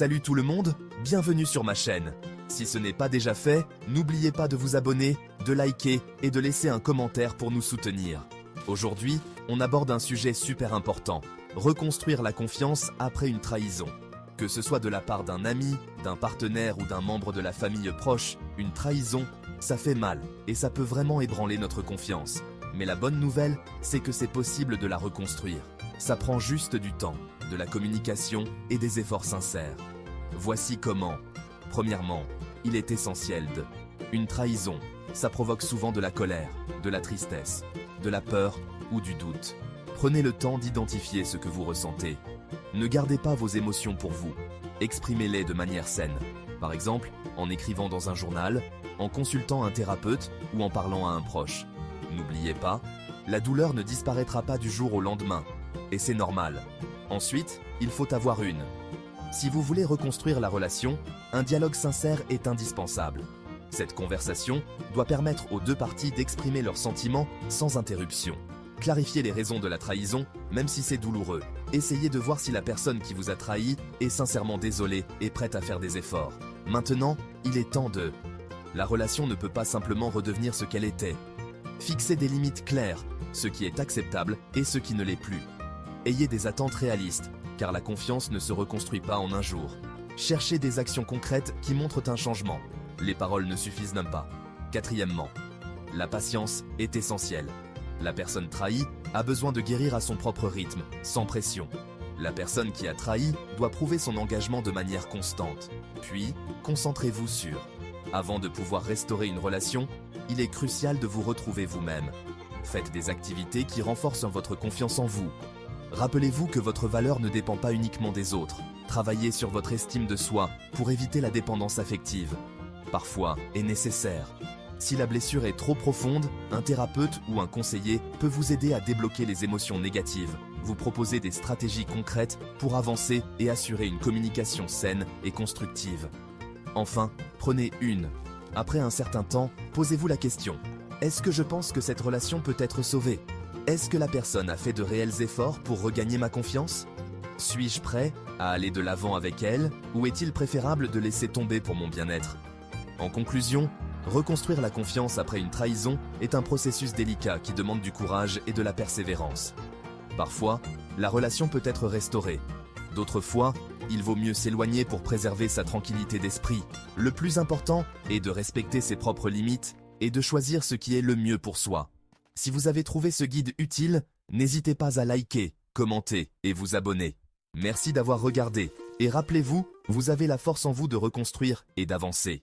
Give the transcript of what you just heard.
Salut tout le monde, bienvenue sur ma chaîne. Si ce n'est pas déjà fait, n'oubliez pas de vous abonner, de liker et de laisser un commentaire pour nous soutenir. Aujourd'hui, on aborde un sujet super important, reconstruire la confiance après une trahison. Que ce soit de la part d'un ami, d'un partenaire ou d'un membre de la famille proche, une trahison, ça fait mal et ça peut vraiment ébranler notre confiance. Mais la bonne nouvelle, c'est que c'est possible de la reconstruire. Ça prend juste du temps, de la communication et des efforts sincères. Voici comment. Premièrement, il est essentiel de... Une trahison, ça provoque souvent de la colère, de la tristesse, de la peur ou du doute. Prenez le temps d'identifier ce que vous ressentez. Ne gardez pas vos émotions pour vous. Exprimez-les de manière saine. Par exemple, en écrivant dans un journal, en consultant un thérapeute ou en parlant à un proche. N'oubliez pas, la douleur ne disparaîtra pas du jour au lendemain. Et c'est normal. Ensuite, il faut avoir une. Si vous voulez reconstruire la relation, un dialogue sincère est indispensable. Cette conversation doit permettre aux deux parties d'exprimer leurs sentiments sans interruption. Clarifiez les raisons de la trahison, même si c'est douloureux. Essayez de voir si la personne qui vous a trahi est sincèrement désolée et prête à faire des efforts. Maintenant, il est temps de... La relation ne peut pas simplement redevenir ce qu'elle était. Fixez des limites claires, ce qui est acceptable et ce qui ne l'est plus. Ayez des attentes réalistes, car la confiance ne se reconstruit pas en un jour. Cherchez des actions concrètes qui montrent un changement. Les paroles ne suffisent même pas. Quatrièmement, la patience est essentielle. La personne trahie a besoin de guérir à son propre rythme, sans pression. La personne qui a trahi doit prouver son engagement de manière constante. Puis, concentrez-vous sur... Avant de pouvoir restaurer une relation, il est crucial de vous retrouver vous-même. Faites des activités qui renforcent votre confiance en vous. Rappelez-vous que votre valeur ne dépend pas uniquement des autres. Travaillez sur votre estime de soi pour éviter la dépendance affective. Parfois, est nécessaire. Si la blessure est trop profonde, un thérapeute ou un conseiller peut vous aider à débloquer les émotions négatives, vous proposer des stratégies concrètes pour avancer et assurer une communication saine et constructive. Enfin, prenez une. Après un certain temps, posez-vous la question. Est-ce que je pense que cette relation peut être sauvée ? Est-ce que la personne a fait de réels efforts pour regagner ma confiance ? Suis-je prêt à aller de l'avant avec elle ou est-il préférable de laisser tomber pour mon bien-être ? En conclusion, reconstruire la confiance après une trahison est un processus délicat qui demande du courage et de la persévérance. Parfois, la relation peut être restaurée. D'autres fois, il vaut mieux s'éloigner pour préserver sa tranquillité d'esprit. Le plus important est de respecter ses propres limites et de choisir ce qui est le mieux pour soi. Si vous avez trouvé ce guide utile, n'hésitez pas à liker, commenter et vous abonner. Merci d'avoir regardé et rappelez-vous, vous avez la force en vous de reconstruire et d'avancer.